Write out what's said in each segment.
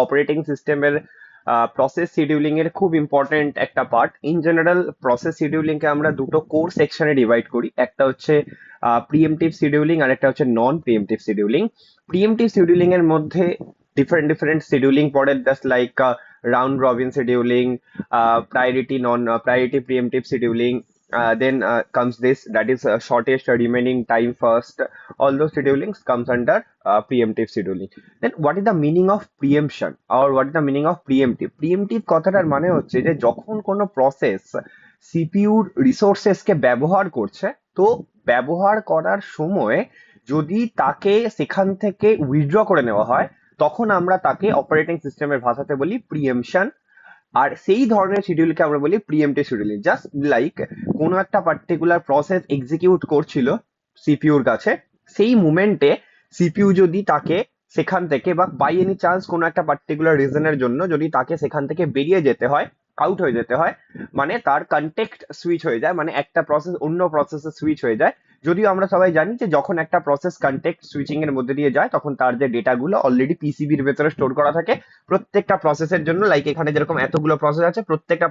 Operating সিস্টেমের process scheduling এর খুব ইম্পর্টেন্ট একটা part. In general process scheduling কে আমরা দুটো কোর সেকশনে ডিভাইড করি, একটা হচ্ছে প্রিএমটিভ শিডিউলিং আর একটা হচ্ছে নন প্রিএমটিভ শিডিউলিং। প্রিএমটিভ শিডিউলিং এর মধ্যে ডিফারেন্ট ডিফারেন্ট শিডিউলিং পড়ে, just like round robin scheduling, priority non priority preemptive scheduling, then comes this, that is shortest remaining time first. All those schedulings comes under preemptive scheduling. Then what is the meaning of preemption or what is the meaning of preemptive? Preemptive কথাটার মানে হচ্ছে যে যখন কোনো process সিপিইউর resources কে ব্যবহার করছে, তো ব্যবহার করার সময় যদি তাকে সেখান থেকে উইথড্র করে নেওয়া হয়, তখন আমরা তাকে অপারেটিং সিস্টেমের ভাষাতে বলি প্রিএমশন। আর সেই ধরনের শিডিউলকে আমরা বলি প্রিএমটিভ শিডিউলিং। জাস্ট লাইক কোনো একটা পার্টিকুলার প্রসেস এক্সিকিউট করছিল সিপিইউর কাছে, সেই মুমেন্টে সিপিইউ যদি তাকে সেখান থেকে বা বাই এনি চান্স কোনো একটা পার্টিকুলার রিজনের জন্য যদি তাকে সেখান থেকে বেরিয়ে যেতে হয়, আউট হয়ে যেতে হয়, মানে তার কন্টেক্সট সুইচ হয়ে যায়, মানে একটা প্রসেস অন্য প্রসেসে সুইচ হয়ে যায়। যদিও আমরা সবাই জানি যে যখন একটা প্রসেস কন্টেক্সট সুইচিং এর মধ্যে দিয়ে যায়, তখন তার যে ডেটাগুলো অলরেডি পিসিবির ভেতরে স্টোর করা থাকে প্রত্যেকটা প্রসেসের জন্য। লাইক এখানে যেরকম এতগুলো প্রসেস আছে, প্রত্যেকটা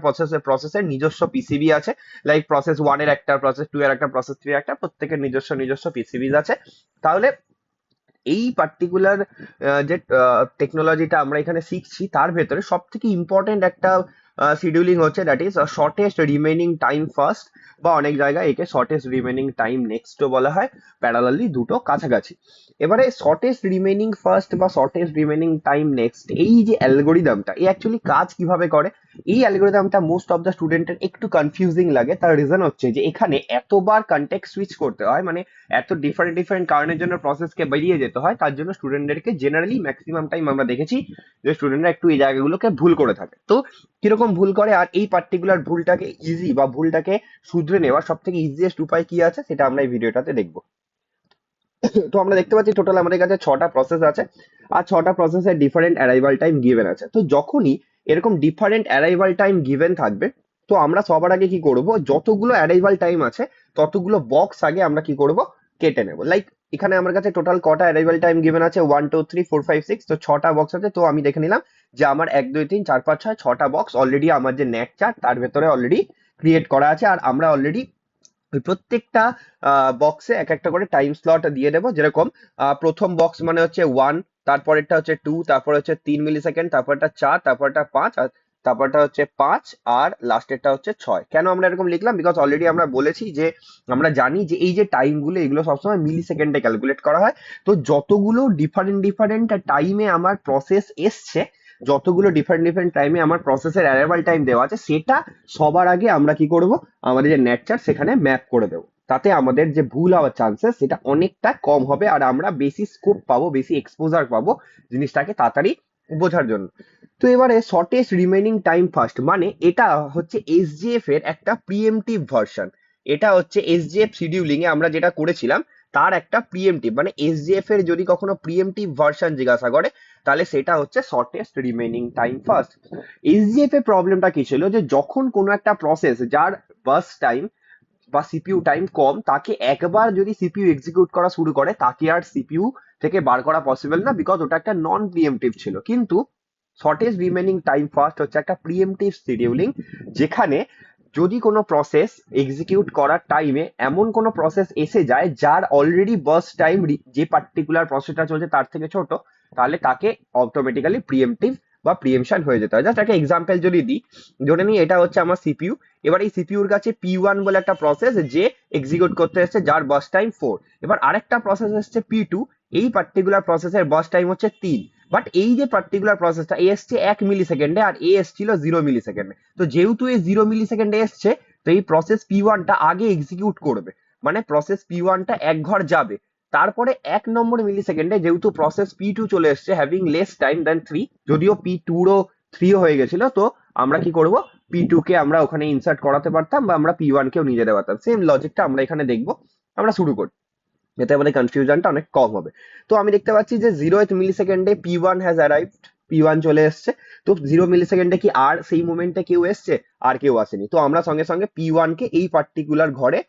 প্রসেসের নিজস্ব পিসিবি আছে। লাইক প্রসেস 1 এর একটা, প্রসেস 2 এর একটা, প্রসেস 3 এর একটা, প্রত্যেকের নিজস্ব নিজস্ব পিসিবিজ আছে। তাহলে এই পার্টিকুলার যে টেকনোলজিটা আমরা এখানে শিখছি, তার ভেতরে সব থেকে ইম্পর্টেন্ট একটা শিডিউলিং হচ্ছে that is shortest remaining time first, বা অনেক জায়গায় একে শর্টেস্ট রিমেনিং টাইম নেক্সটও বলা হয়, প্যারালালি দুটো কাছাকাছি। এবারে শর্টেস্ট রিমেনিং ফার্স্ট বা শর্টেস্ট রিমেনিং টাইম নেক্সট, এই যে অ্যালগোরিদমটা, এই অ্যাকচুয়ালি কাজ কিভাবে করে? এই অ্যালগোরিদমটা মোস্ট অফ দ্য স্টুডেন্টের একটু কনফিউজিং লাগে। তার রিজন হচ্ছে যে এখানে এতবার কন্টেক্সট সুইচ করতে হয়, মানে এত ডিফারেন্ট ডিফারেন্ট কারণের জন্য প্রসেসকে বেরিয়ে যেতে হয়, তার জন্য স্টুডেন্টদেরকে জেনারেলি ম্যাক্সিমাম টাইম আমরা দেখেছি যে স্টুডেন্টরা একটু এই জায়গাগুলোকে ভুল করে থাকে। তো কিরকম ভুল করে, আর এই পার্টিকুলার ভুলটাকে ইজি বা ভুলটাকে শুধরে নেওয়ার সব থেকে ইজিয়েস্ট উপায় কি আছে, সেটা আমরা এই ভিডিওটাতে দেখবো। তো আমরা দেখতে পাচ্ছি টোটাল আমাদের কাছে 6টা প্রসেস আছে, আর 6টা প্রসেসের ডিফারেন্ট অ্যারাইভাল টাইম গিভেন আছে। তো যখনই এরকম ডিফারেন্ট অ্যারাইভাল টাইম গিভেন থাকবে, তো আমরা সবার আগে কি করব, যতগুলো অ্যারাইভাল টাইম আছে ততগুলো বক্স আগে আমরা কি করব, কেটে নেব। লাইক এখানে আমার কাছে টোটাল কটা অ্যারাইভাল টাইম গিভেন আছে, 1 2 3 4 5 6, তো 6টা বক্স আছে। তো আমি দেখে নিলাম যে আমার 1 2 3 4 5 6, 6টা বক্স অলরেডি আমার যে নেট চার্ট তার ভেতরে অলরেডি ক্রিয়েট করা আছে। আর আমরা অলরেডি ওই প্রত্যেকটা বক্সে এক একটা করে টাইম স্লট দিয়ে দেবো। যেরকম প্রথম বক্স মানে হচ্ছে 1, তারপরেরটা হচ্ছে 2, তারপরে হচ্ছে 3 মিলি সেকেন্ড, তারপরটা 4, তারপরটা 5, আর তারপরটা হচ্ছে 5, আর লাস্টেরটা হচ্ছে 6। কেন আমরা এরকম লিখলাম? বিকজ অলরেডি আমরা বলেছি যে আমরা জানি যে এই যে টাইমগুলো, এগুলো সবসময় মিলি সেকেন্ডে ক্যালকুলেট করা হয়। তো যতগুলো ডিফারেন্ট ডিফারেন্ট টাইমে আমার প্রসেস এসছে, যতগুলো ডিফারেন্ট ডিফারেন্ট টাইমে আমার প্রসেসের অ্যারাইভাল টাইম দেওয়া আছে, সেটা সবার আগে আমরা কি করব, আমাদের যে নেট চার্ট সেখানে ম্যাপ করে দেবো। তাতে আমাদের যে ভুল হওয়ার চান্সেস সেটা অনেকটা কম হবে, আর আমরা বেশি স্কোপ পাবো, বেশি এক্সপোজার পাবো জিনিসটাকে তাড়াতাড়ি বোঝার জন্য। তো এবারে শর্টেস্ট রিমেনিং টাইম ফার্স্ট, মানে এটা হচ্ছে এসজিএফ এর একটা প্রিএমটিভ ভার্সন। এটা হচ্ছে এসজিএফ শিডিউলিং এ আমরা যেটা করেছিলাম তার একটা প্রিএমটিভ, মানে এসজিএফ এর যদি কখনো প্রিএমটিভ ভার্সন জিজ্ঞাসা করে, তাহলে সেটা হচ্ছে শর্টেস্ট রিমেনিং টাইম ফার্স্ট। এসজিএফ এর প্রবলেমটা কি ছিল, যে যখন কোনো একটা প্রসেস যার বাস টাইম বা সিপিইউ টাইম কম, তাকে একবার যদি সিপিইউ এক্সিকিউট করা শুরু করে, তাকে আর সিপিইউ থেকে বার করা পসিবল না, বিকজ ওটা একটা নন প্রিএমটিভ ছিল। কিন্তু শর্টেস্ট রিমেনিং টাইম ফার্স্ট হচ্ছে একটা প্রিএমটিভ শিডিউলিং, যেখানে যদি কোনো প্রসেস এক্সিকিউট করার টাইমে এমন কোনো প্রসেস এসে যায় যার অলরেডি বার্স্ট টাইম যে পার্টিকুলার প্রসেসটা চলছে তার থেকে ছোট, তাহলে তাকে অটোমেটিক্যালি প্রিএমটিভ বা প্রিএমশন হয়ে যেতে হয়। জাস্ট একটা এক্সাম্পল যদি দিই, ধরে নিই এটা হচ্ছে আমার সিপিইউ। এবার এই সিপিইউর কাছে P1 বলে একটা প্রসেস যে এক্সিকিউট করতে এসেছে, যার বার্স্ট টাইম 4। এবার আরেকটা প্রসেস এসছে P2, এই পার্টিকুলার প্রসেসের বার্স্ট টাইম হচ্ছে 3। বাট এই যে পার্টিকুলার প্রসেসটা এ এসছে 1 মিলি সেকেন্ডে, আর এ এসছিল 0 মিলি সেকেন্ডে। তো যেহেতু এই 0 মিলি সেকেন্ডে এসছে, তো এই প্রসেস P1টা আগে এক্সিকিউট করবে, মানে প্রসেস P1টা এক ঘর যাবে। তারপরে 1 নম্বর মিলি সেকেন্ডে যেহেতু প্রসেস P2 চলে এসছে হ্যাভিং লেস টাইম দেন 3, যদিও P2ও 3ও হয়ে গেছিল, তো আমরা কি করব, P2 কে আমরা ওখানে ইনসার্ট করাতে পারতাম, বা আমরা P1 কেও নিয়ে যেতে পারতাম। সেম লজিকটা আমরা এখানে দেখবো। আমরা শুরু করি, এতে আমাদের কনফিউশনটা অনেক কম হবে। তো আমি দেখতে পাচ্ছি যে 0th মিলি সেকেন্ডে P1 হ্যাজ অ্যারাইভড, P1 চলে এসছে। তো 0 মিলি সেকেন্ডে কি আর সেই মোমেন্টে কেউ এসছে? আর কেউ আসেনি। তো আমরা সঙ্গে সঙ্গে P1 কে এই পার্টিকুলার ঘরে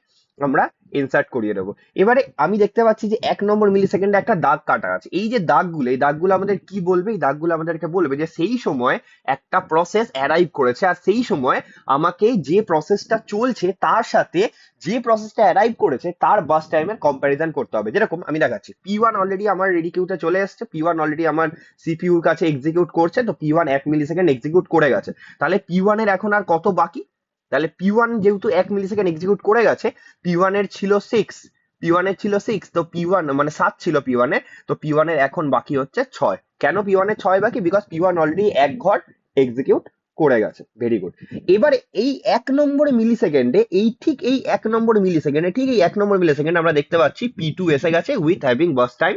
আমরা ইনসার্ট করিয়ে দেবো। এবারে আমি দেখতে পাচ্ছি যে 1 নম্বর মিলি সেকেন্ডে একটা দাগ কাটা আছে। এই যে দাগগুলো, এই দাগগুলো আমাদের কি বলবে? এই দাগগুলো আমাদেরকে বলবে যে সেই সময় একটা প্রসেস অ্যারাইভ করেছে, আর সেই সময় আমাকে যে প্রসেসটা চলছে তার সাথে যে প্রসেসটা অ্যারাইভ করেছে তার বাস টাইমের কম্প্যারিজন করতে হবে। যেরকম আমি দেখাচ্ছি, P1 অলরেডি আমার রেডি কিউতে চলে এসছে, P1 অলরেডি আমার সিপিইউর কাছে এক্সিকিউট করছে, তো P1 1 মিলি সেকেন্ড এক্সিকিউট করে গেছে। তাহলে P1 এর এখন আর কত বাকি? তাহলে P1 যেহেতু 1 মিলি সেকেন্ড এক্সিকিউট করে গেছে, P1 এর ছিল 6, P1 এর ছিল 6, তো P1 মানে 7 ছিল P1 এর, তো P1 এর এখন বাকি হচ্ছে 6। কেন P1 এর 6 বাকি? বিকজ P1 অলরেডি এক ঘর এক্সিকিউট করে গেছে। Very good. এবারে এই 1 নম্বর মিলি সেকেন্ডে, এই 1 নম্বর মিলি সেকেন্ডে, ঠিক এই 1 নম্বর মিলি সেকেন্ডে আমরা দেখতে পাচ্ছি P2 এসে গেছে উইথ হ্যাভিং বাস টাইম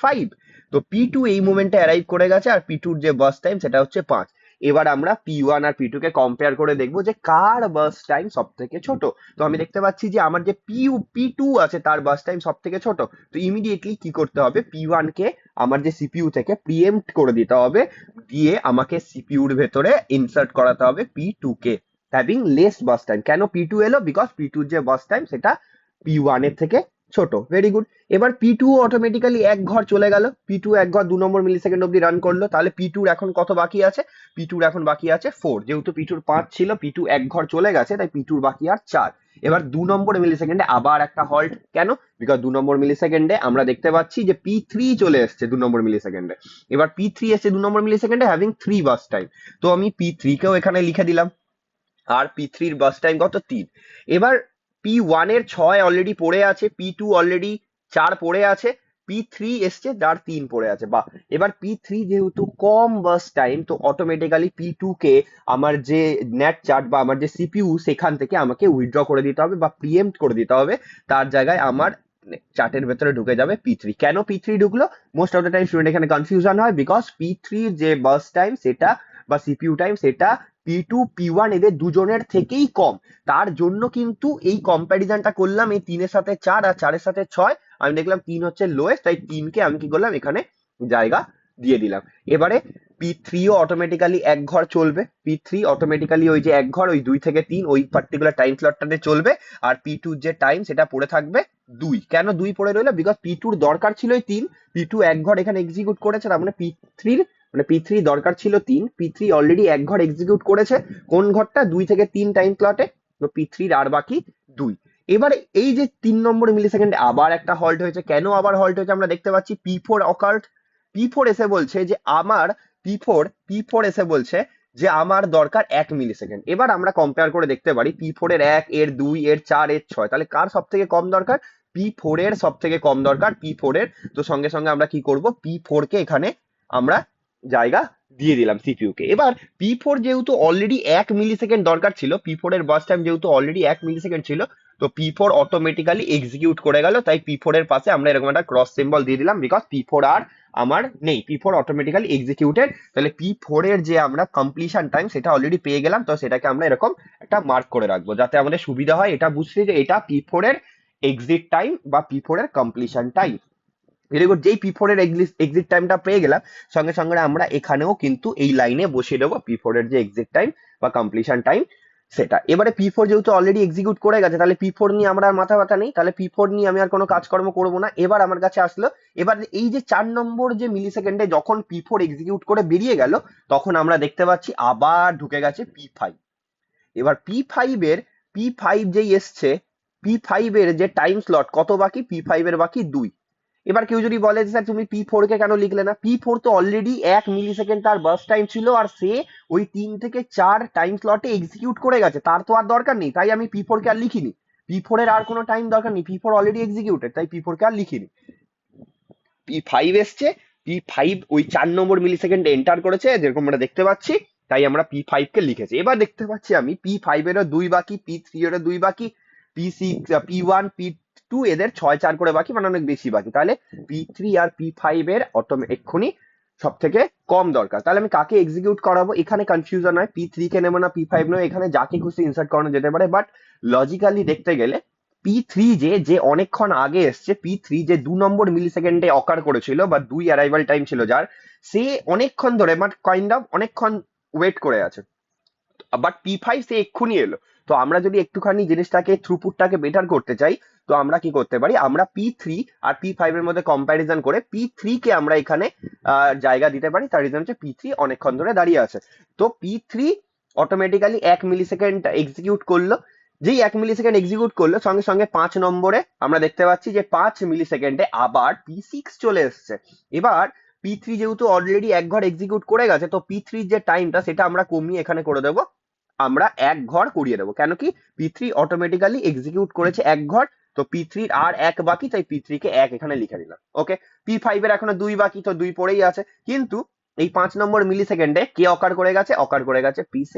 5। তো P2 এই মোমেন্টে অ্যারাইভ করে গেছে, আর P2 এর যে বাস টাইম সেটা হচ্ছে 5। এবার আমরা P1 আর P2 কে কম্পেয়ার করে দেখবো যে কার বাস টাইম সব থেকে ছোট। তো আমি দেখতে পাচ্ছি যে আমার যে P2 আছে তার বাস টাইম সব থেকে ছোট। তো ইমিডিয়েটলি কি করতে হবে? P1 কে আমার যে সিপিইউ থেকে প্রিএম্প্ট করে দিতে হবে, দিয়ে আমাকে সিপিইউর ভেতরে ইনসার্ট করাতে হবে P2 কে হ্যাভিং লেস বাস টাইম। কেন P2 এলো? বিকজ P2 যে বাস টাইম সেটা P1 এর থেকে ছোট। Very good. এবার P2 অটোমেটিক্যালি এক ঘর চলে গেল, P2 এক ঘর 2 নম্বর মিলি সেকেন্ড অব্দি রান করলো। তাহলে P2 এখন কত বাকি আছে? P2 এখন বাকি আছে 4। যেহেতু P2 5 ছিল, P2 এক ঘর চলে গেছে, তাই P2 বাকি আর 4। এবার 2 নম্বর মিলি সেকেন্ডে আবার একটা হল্ট। কেন? বিকজ 2 নম্বর মিলি সেকেন্ডে আমরা দেখতে পাচ্ছি যে P3 চলে এসছে 2 নম্বর মিলি সেকেন্ডে। এবার P3 এসছে 2 নম্বর মিলি সেকেন্ডে হ্যাভিং 3 বাস টাইম। তো আমি P3 কেও এখানে লিখে দিলাম, আর P3 এর বাস টাইম কত? 3। এবার P1 এর 6 অলরেডি পড়ে আছে, P2 অলরেডি 4 পড়ে আছে, P3 এসছে যার 3 পড়ে আছে। বা এবার P3 যেহেতু কম বাস টাইম, তো অটোমেটিক্যালি P2 কে আমার যে নেট চার্ট বা আমার যে সিপিইউ সেখান থেকে আমাকে উইথড্র করে দিতে হবে বা প্রিএম্প্ট করে দিতে হবে। তার জায়গায় আমার চার্টের ভেতরে ঢুকে যাবে P3। কেন P3 ঢুকলো? Most of the time student এখানে কনফিউশন হয়, বিকজ P3 যে বাস টাইম সেটা বা সিপিইউ টাইম সেটা P2 P1 এদের দুজনের থেকেই কম। তার জন্য কিন্তু এই কম্প্যারিজনটা করলাম, এই 3 এর সাথে 4 আর 4 এর সাথে 6। আমি দেখলাম 3 হচ্ছে লোয়েস্ট, তাই 3 কে আমি কি করলাম? এখানে জায়গা দিয়ে দিলাম। এবারে P3 ও অটোমেটিক্যালি এক ঘর চলবে, P3 অটোমেটিক্যালি ওই যে এক ঘর, ওই 2 থেকে 3 ওই পার্টিকুলার টাইম স্লটটাতে চলবে। আর P2 যে টাইম সেটা পড়ে থাকবে 2। কেন 2 পড়ে রইলো? বিকজ P2 দরকার ছিল 3, P2 এক ঘর এখানে এক্সিকিউট করেছে, তার মানে P3 দরকার ছিল 3, P3 অলরেডি এক ঘর এক্সিকিউট করেছে। কোন ঘরটা? 2 থেকে 3 টাইম স্লটে। তো P3 আর বাকি 2। এবারে এই যে 3 নম্বর মিলি সেকেন্ডে আবার একটা হল্ট হয়েছে। কেন আবার হল্ট হয়েছে? আমরা দেখতে পাচ্ছি P4 অকার্ড। P4 এসে বলছে যে আমার P4 এসে বলছে যে আমার দরকার 1 মিলি সেকেন্ড। এবার আমরা কম্পেয়ার করে দেখতে পারি P4 এর 1, এর 2, এর 4, এর 6। তাহলে কার সব থেকে কম দরকার? P4 এর সব থেকে কম দরকার, P4 এর। তো সঙ্গে সঙ্গে আমরা কি করব? P4 কে এখানে আমরা জায়গা দিয়ে দিলাম সিপিইউ কে। এবার P4 যেহেতু অলরেডি 1 মিলি সেকেন্ড দরকার ছিল, P4 এর বাস টাইম যেহেতু অলরেডি 1 মিলি সেকেন্ড ছিল, তো P4 অটোমেটিক্যালি এক্সিকিউট করে গেল। তাই P4 এর পাশে আমরা এরকম একটা ক্রস সিম্বল দিয়ে দিলাম, বিকজ P4 আর আমার নেই, P4 অটোমেটিক্যালি এক্সিকিউটেড। তাহলে P4 এর যে আমরা কমপ্লিশন টাইম সেটা অলরেডি পেয়ে গেলাম, তো সেটাকে আমরা এরকম একটা মার্ক করে রাখবো, যাতে আমাদের সুবিধা হয় এটা বুঝতে যে এটা P4 এর এক্সিট টাইম বা P4 এর কমপ্লিশন টাইম। Very good. যেই P4 এর এক্সিট টাইমটা পেয়ে গেলাম, সঙ্গে সঙ্গে আমরা এখানেও কিন্তু এই লাইনে বসিয়ে দেবো P4 এর যে এক্সিট টাইম বা কমপ্লিশন টাইম সেটা। এবারে P4 যেহেতু অলরেডি এক্সিকিউট করে গেছে, তাহলে P4 নিয়ে আমরা আর মাথা ব্যথা নেই, তাহলে P4 নিয়ে আমি আর কোনো কাজকর্ম করবো না। এবার আমার কাছে আসলো, এবার এই যে 4 নম্বর যে মিলি সেকেন্ডে যখন P4 এক্সিকিউট করে বেরিয়ে গেল, তখন আমরা দেখতে পাচ্ছি আবার ঢুকে গেছে P5। এবার P5 যেই এসছে, P5 এর যে টাইম স্লট কত বাকি? P5 এর বাকি 2। এবার কেউ যদি বলে যে স্যার তুমি P4 কে কেন লিখলে না? P4 তো অলরেডি 1 মিলি সেকেন্ড তার বাস টাইম ছিল, আর সে ওই 3 থেকে 4 টাইম স্লটে এক্সিকিউট করে গেছে, তার তো আর দরকার নেই, তাই আমি P4 কে আর লিখিনি। P4 এর আর কোনো টাইম দরকার নেই, P4 অলরেডি এক্সিকিউটেড, তাই P4 কে আর লিখিনি। P5 এসছে, P5 ওই 4 নম্বর মিলি সেকেন্ড এন্টার করেছে যেরকম আমরা দেখতে পাচ্ছি, তাই আমরা P5 কে লিখেছি। এবার দেখতে পাচ্ছি আমি P5 এরও 2 বাকি, P3 এরও 2 বাকি, P6, P1, P2 এদের 6, 4 করে বাকি, মানে অনেক বেশি বাকি। তাহলে P3 আর P5 এর এক্ষুনি সব থেকে কম দরকার। তাহলে আমি কাকে এক্সিকিউট করাবো? এখানে কনফিউশন হয়, P3 কে নেবো না P5 নেবো, এখানে যাকে খুশি ইনসার্ট করানো যেতে পারে। বাট লজিক্যালি দেখতে গেলে P3 যে অনেকক্ষণ আগে এসছে, P3 যে 2 নম্বর মিলি সেকেন্ডে অকার করেছিল বা 2 অ্যারাইভাল টাইম ছিল যার, সে অনেকক্ষণ ধরে কাইন্ড অফ অনেকক্ষণ ওয়েট করে আছে। বাট P5 সে এক্ষুনি এলো। তো আমরা যদি একটুখানি জিনিসটাকে থ্রুপুটটাকে বেটার করতে চাই, তো আমরা কি করতে পারি, আমরা P3 আর P5 এর মধ্যে কম্প্যারিজন করে P3 কে আমরা এখানে জায়গা দিতে পারি। তার রিজন হচ্ছে P3 অনেকক্ষণ ধরে দাঁড়িয়ে আছে। তো P3 অটোমেটিক্যালি 1 মিলিসেকেন্ড এক্সিকিউট করলো। যেই 1 মিলিসেকেন্ড এক্সিকিউট করলো, সঙ্গে সঙ্গে 5 নম্বরে আমরা দেখতে পাচ্ছি যে 5 মিলিসেকেন্ডে আবার P6 চলে এসছে। এবার P3 যেহেতু অলরেডি 1 ঘর এক্সিকিউট করে গেছে, তো P3 যে টাইমটা সেটা আমরা কমিয়ে এখানে করে দেবো, আমরা 1 ঘর করিয়ে দেবো। কেন কি, P3 অটোমেটিক্যালি এক্সিকিউট করেছে 1 ঘর, তো P3 আর 1 বাকি, তাই P3 কে 1 এখানে লিখে দিলাম। ওকে, P5 এর এখনো 2 বাকি, তো 2 পড়েই আছে। কিন্তু এই 5 নম্বর মিলিসেকেন্ডে কে অকার করে গেছে, অকার করে গেছে P6।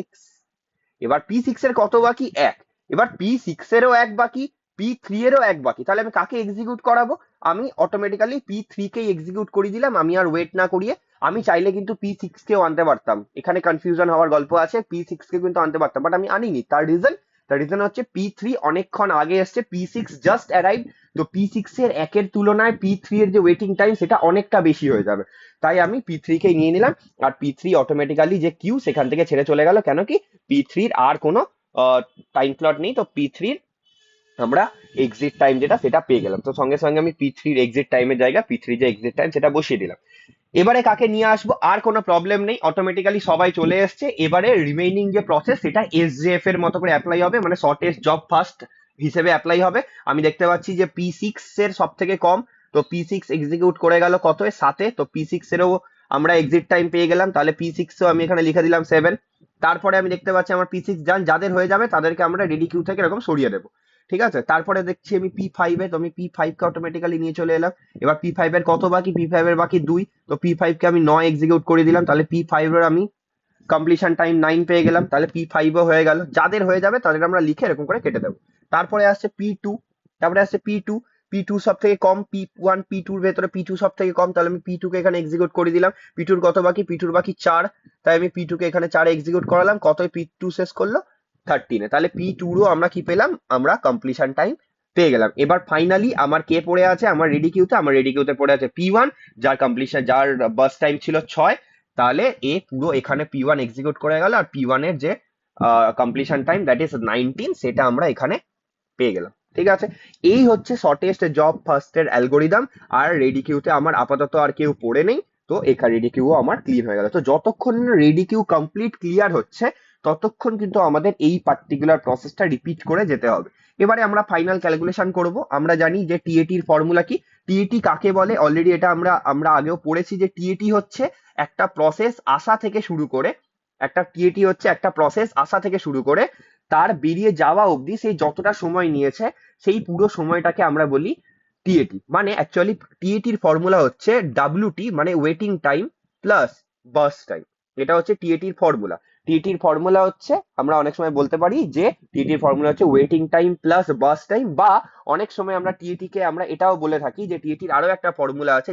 এবার P6 এর কত বাকি, 1। এবার P6 এরও 1 বাকি, P3 এরও 1 বাকি। তাহলে আমি কাকে এক্সিকিউট করাবো, আমি অটোমেটিক্যালি P3 কেই এক্সিকিউট করিয়ে দিলাম, আমি আর ওয়েট না করিয়ে। আমি চাইলে কিন্তু P6 কেও আনতে পারতাম, এখানে কনফিউশন হওয়ার গল্প আছে, P6 কে কিন্তু আনতে পারতাম, বাট আমি আনিনি। তার রিজন হচ্ছে P3 অনেকক্ষণ আগে এসছে, P6 জাস্ট অ্যারাইভ। তো P6 এর 1 এর তুলনায় P3 এর যে ওয়েটিং টাইম সেটা অনেকটা বেশি হয়ে যাবে, তাই আমি P3 কেই নিয়ে নিলাম। আর P3 অটোমেটিক্যালি যে কিউ সেখান থেকে ছেড়ে চলে গেল। কেন কি, P3 আর কোনো টাইম স্লট নেই, তো P3 আমরা এক্সিট টাইম যেটা সেটা পেয়ে গেলাম। তো সঙ্গে সঙ্গে আমি P3 এক্সিট টাইমের জায়গা P3 যে এক্সিট টাইম সেটা বসিয়ে দিলাম। এবারে কাকে নিয়ে আসবো, আর কোনো প্রবলেম নেই, অটোমেটিক্যালি সবাই চলে এসছে। এবারে রিমেইনিং যে প্রসেস সেটা SJF এর মতো করে অ্যাপ্লাই হবে, মানে শর্টেস্ট জব ফার্স্ট হিসেবে অ্যাপ্লাই হবে। আমি দেখতে পাচ্ছি যে P6 এর সব থেকে কম, তো P6 এক্সিকিউট করে গেল কত, 7-এ। তো P6 এরও আমরা এক্সিট টাইম পেয়ে গেলাম, তাহলে P6 ও আমি এখানে লিখে দিলাম 7। তারপরে আমি দেখতে পাচ্ছি আমার P6 যাদের হয়ে যাবে তাদেরকে আমরা রেডি কিউ থেকে এরকম সরিয়ে দেবো। ঠিক আছে, তারপরে দেখছি আমি P5 এ, তো আমি P5 কে অটোমেটিক্যালি নিয়ে চলে এলাম। এবার P5 এর কত বাকি, P5 এর বাকি 2, তো P5 কে আমি 9 এক্সিকিউট করে দিলাম, তাহলে P5 এর আমি কমপ্লিশন টাইম 9 পেয়ে গেলাম, তাহলে P5 ও হয়ে গেল। যাদের হয়ে যাবে তাদের আমরা লিখে এরকম করে কেটে দেবো। তারপরে আসছে P2, তারপরে আসছে P2 সব থেকে কম, P1 P2 এর ভেতরে P2 সব থেকে কম, তাহলে আমি P2 কে এখানে এক্সিকিউট করে দিলাম। P2 এর কত বাকি, P2 এর বাকি 4, তাই আমি P2 কে এখানে 4 এক্সিকিউট করালাম। কত P2 শেষ করলো, 13-এ। তাহলে P2 রও আমরা কি পেলাম, আমরা কমপ্লিশন টাইম পেয়ে গেলাম। এবার ফাইনালি আমার কে পড়ে আছে, আমার রেডি কিউতে, আমার রেডি কিউতে পড়ে আছে P1, যার বাস টাইম ছিল 6। তাহলে এ পুরো এখানে P1 এক্সিকিউট করে গেল, আর P1 এর যে কমপ্লিশন টাইম দ্যাট ইজ 19, সেটা আমরা এখানে পেয়ে গেলাম। ঠিক আছে, এই হচ্ছে শর্টেস্ট জব ফার্স্টের অ্যালগোরিদম। আর রেডি কিউতে আমার আপাতত আর কেউ পড়ে নেই, তো এখানে রেডি কিউ আমার ক্লিয়ার হয়ে গেল। তো যতক্ষণ রেডি কিউ কমপ্লিট ক্লিয়ার হচ্ছে, ততক্ষণ কিন্তু আমাদের এই পার্টিকুলার প্রসেসটা রিপিট করে যেতে হবে। এবারে আমরা ফাইনাল ক্যালকুলেশন করব। আমরা জানি যে টিএটির ফর্মুলা কি, টিএটি কাকে বলে, অলরেডি এটা আমরা আমরা আগেও পড়েছি যে টিএটি হচ্ছে একটা প্রসেস আসা থেকে শুরু করে, টিএটি হচ্ছে একটা প্রসেস আসা থেকে শুরু করে তার বেরিয়ে যাওয়া অবধি সেই যতটা সময় নিয়েছে, সেই পুরো সময়টাকে আমরা বলি টিএটি। মানে অ্যাকচুয়ালি টিএটির ফর্মুলা হচ্ছে WT, মানে waiting time plus burst time. এটা হচ্ছে টিএটির ফর্মুলা। টিএটির ফর্মুলা হচ্ছে, আমরা অনেক সময় বলতে পারি যে টিএটির ফর্মুলা হচ্ছে waiting time plus burst time, বা অনেক সময় আমরা টিএটি কে আমরা এটাও বলে থাকি যে টিএটির আরো একটা ফর্মুলা আছে,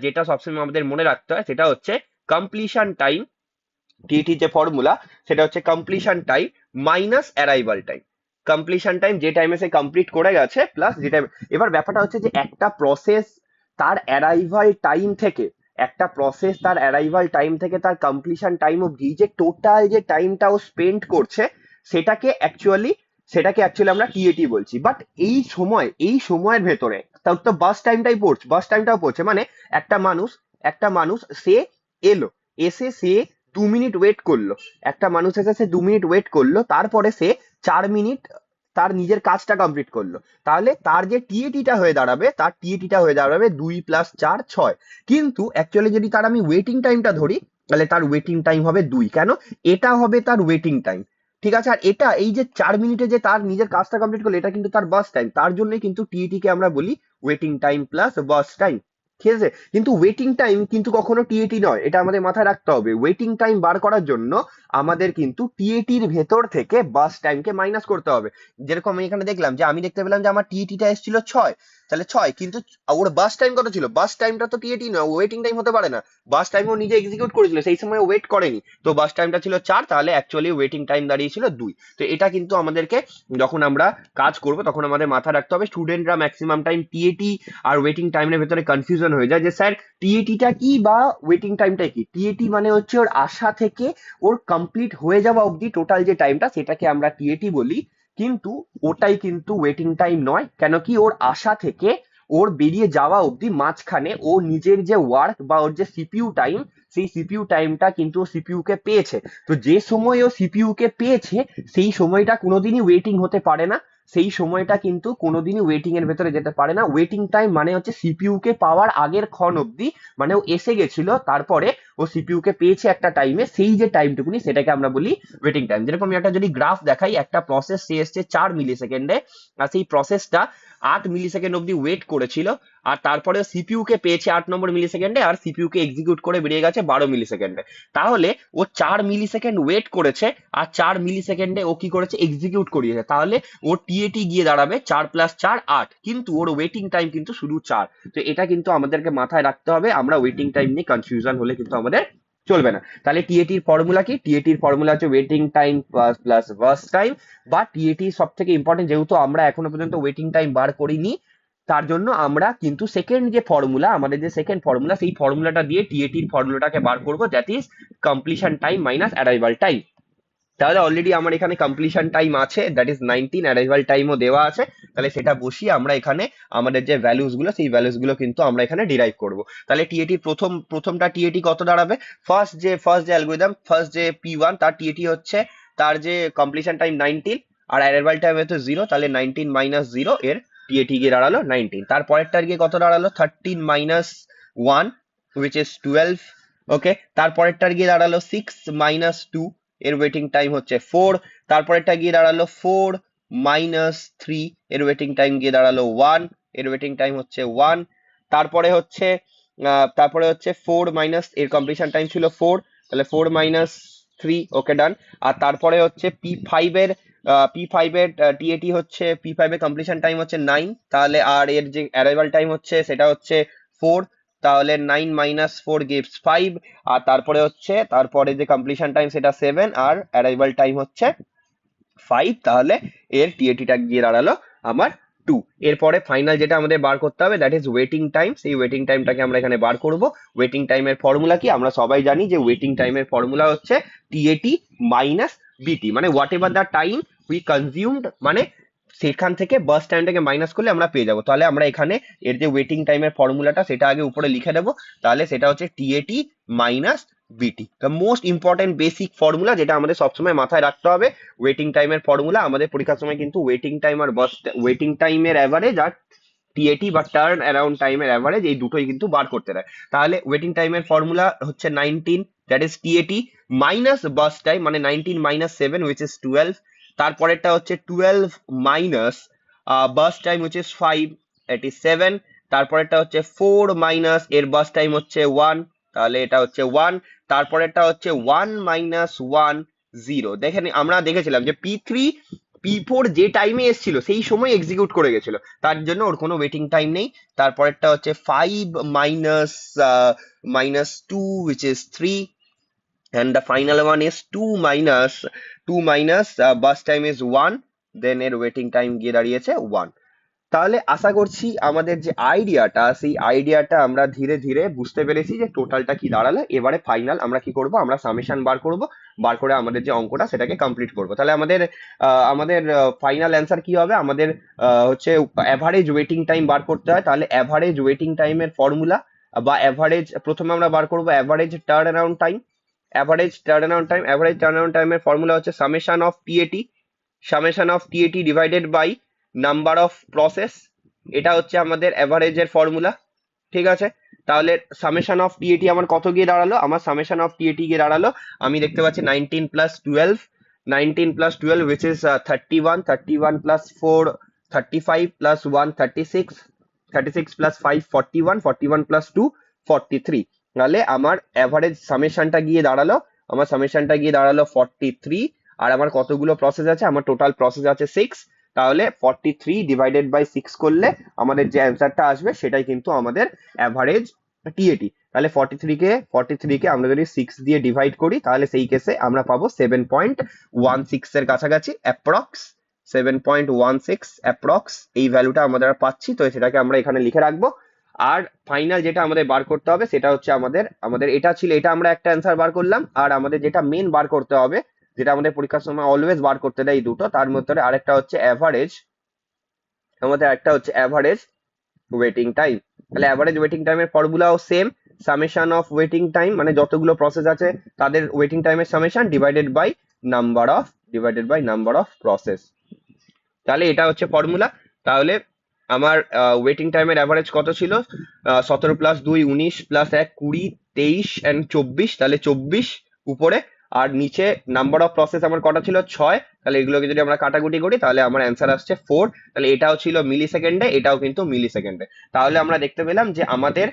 যেটা সবসময় আমাদের মনে রাখতে হয়, সেটা হচ্ছে কমপ্লিশন টাইম। টিটির যে ফর্মুলা সেটা হচ্ছে completion time minus arrival time. Completion time যে টাইমে সে কমপ্লিট করে গেছে প্লাস যে টাইম। এবার ব্যাপারটা হচ্ছে যে একটা প্রসেস তার অ্যারাইভাল টাইম থেকে, তার কমপ্লিশন টাইম অবধি যে টোটাল যে টাইমটা ও স্পেন্ড করছে, সেটাকে অ্যাকচুয়ালি আমরা টিএটি বলছি। বাট এই সময়ের ভেতরে তার তো বাস টাইমটাও পড়ছে। মানে একটা মানুষ সে এলো, এসে সে 2 মিনিট ওয়েট করলো, একটা মানুষ এসে সে 2 মিনিট ওয়েট করলো, তারপরে সে 4 মিনিট তার নিজের কাজটা কমপ্লিট করলো। তাহলে তার যে টিএটিটা হয়ে দাঁড়াবে 2 + 4 6। কিন্তু অ্যাকচুয়ালি যদি তার আমি ওয়েটিং টাইমটা ধরি, তাহলে তার ওয়েটিং টাইম হবে 2। কেন, এটা হবে তার ওয়েটিং টাইম। ঠিক আছে, আর এটা এই যে 4 মিনিটে যে তার নিজের কাজটা কমপ্লিট করলো, এটা কিন্তু তার বাস টাইম। তার জন্য কিন্তু টিএটি কে আমরা বলি ওয়েটিং টাইম প্লাস বাস টাইম। ঠিক আছে, কিন্তু ওয়েটিং টাইম কিন্তু কখনো টিএটি নয়, এটা আমাদের মাথায় রাখতে হবে। ওয়েটিং টাইম বার করার জন্য আমাদের কিন্তু টিএটির ভেতর থেকে বাস টাইমকে মাইনাস করতে হবে। যেরকম আমি এখানে দেখলাম যে আমি দেখতে পেলাম যে আমার টিএটিটা এসেছিল 6, তাহলে 6, কিন্তু ওর বাস টাইম কত ছিল, বাস টাইমটা তো টিএটি নয়, ওয়েটিং টাইম হতে পারে না। বাস টাইম ও নিজে এক্সিকিউট করেছিল, সেই সময় ওয়েট করেনি, তো বাস টাইমটা ছিল 4, তাহলে অ্যাকচুয়ালি ওয়েটিং টাইম দাঁড়িয়েছিল 2। তো এটা কিন্তু আমাদেরকে যখন আমরা কাজ করব তখন আমাদের মাথায় রাখতে হবে। স্টুডেন্টরা ম্যাক্সিমাম টাইম টিএটি আর ওয়েটিং টাইমের ভেতরে কনফিউজ কনফিউশন হয়ে যায় যে স্যার টিএটিটা কি বা ওয়েটিং টাইমটা কি। টিএটি মানে হচ্ছে ওর আসা থেকে ওর কমপ্লিট হয়ে যাওয়া অবধি টোটাল যে টাইমটা সেটাকে আমরা টিএটি বলি, কিন্তু ওটাই কিন্তু ওয়েটিং টাইম নয়। কেন কি ওর আসা থেকে ওর বেরিয়ে যাওয়া অবধি মাঝখানে ও নিজের যে ওয়ার্ক বা ওর যে সিপিইউ টাইম, সেই সিপিইউ টাইমটা কিন্তু ও সিপিইউ কে পেয়েছে। তো যে সময় ও সিপিইউ কে পেয়েছে সেই সময়টা কোনোদিনই ওয়েটিং হতে পারে না, সেই সময়টা কিন্তু কোনোদিনই ওয়েটিং এর ভেতরে যেতে পারে না। ওয়েটিং টাইম মানে হচ্ছে সিপিইউ কে পাওয়ার আগের ক্ষণ অবধি, মানে ও এসে গেছিল তারপরে ও সিপিইউ কে পেয়েছে একটা টাইমে, সেই যে টাইমটুকুনি সেটাকে আমরা বলি ওয়েটিং টাইম। যেরকম একটা যদি গ্রাফ দেখাই, একটা প্রসেস সে এসছে 4 মিলি সেকেন্ডে, আর সেই প্রসেসটা 8 মিলি সেকেন্ড অব্দি ওয়েট করেছিল, আর তারপরে সিপিইউ কে পেয়েছে 8 নম্বর মিলি সেকেন্ডে, আর সিপিইউ কে এক্সিকিউট করে বেরিয়ে গেছে 12 মিলি সেকেন্ডে। তাহলে ও 4 মিলি সেকেন্ড ওয়েট করেছে, আর 4 মিলি সেকেন্ডে ও কি করেছে, এক্সিকিউট করিয়েছে। তাহলে ওর টিএটি গিয়ে দাঁড়াবে 4 + 4 8, কিন্তু ওর ওয়েটিং টাইম কিন্তু শুধু 4। তো এটা কিন্তু আমাদেরকে মাথায় রাখতে হবে, আমরা ওয়েটিং টাইম নিয়ে কনফিউশন হলে কিন্তু আমাদের চলবে না। তাহলে টিএটির ফর্মুলা কি? টিএটির ফর্মুলা হচ্ছে waiting time plus burst time, বা টিএটি সব থেকে ইম্পর্টেন্ট, যেহেতু আমরা এখনো পর্যন্ত ওয়েটিং টাইম বার করিনি, তার জন্য আমরা কিন্তু সেকেন্ড যে ফর্মুলা, আমাদের যে সেকেন্ড ফর্মুলা, সেই ফর্মুলাটা দিয়ে টিএটির ফর্মুলাটাকে বার করবো, that is completion time minus arrival time. তাহলে অলরেডি আমার এখানে কমপ্লিশন টাইম আছে, দ্যাট ইজ 19, অ্যারাইভাল টাইমও দেওয়া আছে। তাহলে সেটা বসিয়ে আমরা এখানে আমাদের যে ভ্যালুস গুলো, সেই ভ্যালুস গুলো কিন্তু আমরা এখানে ডিরাইভ করব। তাহলে টিএটি প্রথমটা টিএটি কত দাঁড়াবে? ফার্স্ট যে অ্যালগোরিদম, ফার্স্ট যে পি1, তার টিএটি হচ্ছে, তার যে কমপ্লিশন টাইম 19 আর অ্যারাইভাল টাইম হচ্ছে 0, তাহলে 19 - 0 এর টিএটি গিয়ে দাঁড়ালো 19। তারপরেরটার গিয়ে কত দাঁড়ালো? 13 - 1 উইচ ইজ 12। ওকে, তারপরেরটার গিয়ে দাঁড়ালো 6 - 2, এর ওয়েটিং টাইম হচ্ছে 4। তারপরেরটা গিয়ে দাঁড়ালো 4 - 3, এর ওয়েটিং টাইম গিয়ে দাঁড়ালো 1, এর ওয়েটিং টাইম হচ্ছে 1। তারপরে হচ্ছে 4 মাইনাস, এর কমপ্লিশন টাইম ছিল 4, তাহলে 4 - 3, ওকে ডান। আর তারপরে হচ্ছে পি ফাইভ এর টিএটি হচ্ছে, পি5 এর কমপ্লিশন টাইম হচ্ছে 9, তাহলে আর এর যে অ্যারাইভাল টাইম হচ্ছে সেটা হচ্ছে 4, তাহলে 9 - 4 gives 5। আর তারপরে যে কমপ্লিশন টাইম সেটা 7, আর অ্যারাইভাল টাইম হচ্ছে 5, তাহলে এর টিএটিটা গিয়ে দাঁড়ালো আমার 2। এরপরে ফাইনাল যেটা আমাদের বার করতে হবে, দ্যাট ইজ ওয়েটিং টাইম। সেই ওয়েটিং টাইমটাকে আমরা এখানে বার করব। ওয়েটিং টাইমের ফর্মুলা কি? আমরা সবাই জানি যে ওয়েটিং টাইমের ফর্মুলা হচ্ছে টিএটি মাইনাস বিটি, মানে what ever the time we consumed, মানে সেখান থেকে বাস টাইমটাকে মাইনাস করলে আমরা পেয়ে যাবো। তাহলে আমরা এখানে এর যে ওয়েটিং টাইমের ফর্মুলাটা সেটা আগে উপরে লিখে দেবো। তাহলে সেটা হচ্ছে টিএটি মাইনাস বিটি, the most important basic formula, যেটা আমাদের সবসময় মাথায় রাখতে হবে। ওয়েটিং টাইমের ফর্মুলা আমাদের পরীক্ষার সময় কিন্তু ওয়েটিং টাইম আর ওয়েটিং টাইমের অ্যাভারেজ আর টিএটি বা টার্ন অ্যারাউন্ড টাইমের অ্যাভারেজ, এই দুটোই কিন্তু বার করতে দেয়। তাহলে ওয়েটিং টাইমের ফর্মুলা হচ্ছে 19, that is টিএটি minus bus time, মানে 19 - 7 উইচ ইজ 12। তারপরেরটা হচ্ছে 12 minus bus time which is 5, at is 7। তারপরেরটা হচ্ছে 4 মাইনাস এর বাস টাইম হচ্ছে 1, তাহলে এটা হচ্ছে 1। তারপরেরটা হচ্ছে 1 - 1 0। দেখেন, আমরা দেখেছিলাম যে পি4 যে টাইমে এসেছিল সেই সময় এক্সিকিউট করে গেছিল, তার জন্য ওর কোনো ওয়েটিং টাইম নেই। তারপরেরটা হচ্ছে 5 - 2 which is 3, and the final one is 2 minus bus time is 1, then এর ওয়েটিং টাইম গিয়ে দাঁড়িয়েছে 1। তাহলে আশা করছি আমাদের যে আইডিয়াটা, সেই আইডিয়াটা আমরা ধীরে ধীরে বুঝতে পেরেছি যে টোটালটা কি দাঁড়ালো। এবারে ফাইনাল আমরা কি করব, আমরা সামেশন বার করব, বার করে আমাদের যে অঙ্কটা সেটাকে কমপ্লিট করব। তাহলে আমাদের ফাইনাল অ্যান্সার কি হবে? আমাদের হচ্ছে অ্যাভারেজ ওয়েটিং টাইম বার করতে হয়। তাহলে অ্যাভারেজ ওয়েটিং টাইমের ফর্মুলা বা প্রথমে আমরা বার করব average turn around time. Average turn around টাইমের ফর্মুলা হচ্ছে summation of TAT divided by number of process. এটা হচ্ছে আমাদের অ্যাভারেজের ফর্মুলা, ঠিক আছে। তাহলে সামেশন অফ টিএটি আমার কত গিয়ে দাঁড়ালো? আমার সামেশন অফ টিএটি গিয়ে দাঁড়ালো, আমি দেখতে পাচ্ছি 19 + 12 which is 31, 31 + 4 35 + 1 36, 36 + 5 41, 41 + 2 43। তাহলে আমার অ্যাভারেজ সামেশনটা গিয়ে দাঁড়ালো, 43। আর আমার কতগুলো প্রসেস আছে? আমার টোটাল প্রসেস আছে 6। তাহলে 43 ডিভাইডেড বাই 6 করলে আমাদের যে অ্যান্সারটা আসবে সেটাই কিন্তু আমাদের অ্যাভারেজ টিএটি। তাহলে 43কে আমরা যদি 6 দিয়ে ডিভাইড করি, তাহলে সেই কেসে আমরা পাবো 7.16 এর কাছাকাছি অ্যাপ্রক্স, 7.16 অ্যাপ্রক্স এই ভ্যালুটা আমাদের পাচ্ছি। তো সেটাকে আমরা এখানে লিখে রাখবো। আর ফাইনাল যেটা আমাদের বার করতে হবে সেটা হচ্ছে আমাদের আমাদের এটা ছিল, এটা আমরা একটা অ্যান্সার বার করলাম, আর আমাদের যেটা মেন বার করতে হবে, যেটা আমাদের পরীক্ষার সময় অলওয়েজ বার করতে দেয় এই দুটো, তার মধ্যে আরেকটা হচ্ছে অ্যাভারেজ, আমাদের একটা হচ্ছে অ্যাভারেজ ওয়েটিং টাইম। তাহলে অ্যাভারেজ ওয়েটিং টাইমের ফর্মুলাও same, summation of waiting time, মানে যতগুলো প্রসেস আছে তাদের ওয়েটিং টাইমের summation divided by number of process. তাহলে এটা হচ্ছে ফর্মুলা। তাহলে আমার ওয়েটিং টাইমের অ্যাভারেজ কত ছিল? 17+2 19+1 20 23 and 24, উপরে। আর নিচে নাম্বার অফ প্রসেস আমার কটা ছিল? 6। তাহলে এগুলোকে যদি আমরা কাটাকুটি করি তাহলে আমার অ্যান্সার আসছে 4। তাহলে এটাও ছিল মিলি সেকেন্ডে, এটাও কিন্তু মিলি সেকেন্ডে। তাহলে আমরা দেখতে পেলাম যে আমাদের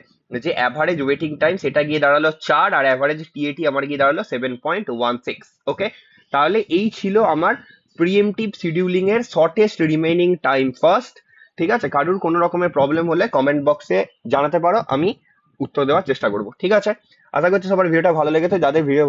যে অ্যাভারেজ ওয়েটিং টাইম সেটা গিয়ে দাঁড়ালো 4, আর অ্যাভারেজ টিএটি আমার গিয়ে দাঁড়ালো 7.16। ওকে, তাহলে এই ছিল আমার প্রিএমটিভ শিডিউলিং এর শর্টেস্ট রিমেইনিং টাইম ফার্স্ট। ঠিক আছে, কারুর কোনো রকমের প্রবলেম হলে কমেন্ট বক্সে জানাতে পারো, আমি উত্তর দেওয়ার চেষ্টা করবো। ঠিক আছে, আশা করছি সবার ভিডিওটা ভালো লেগেছে। যাদের ভিডিও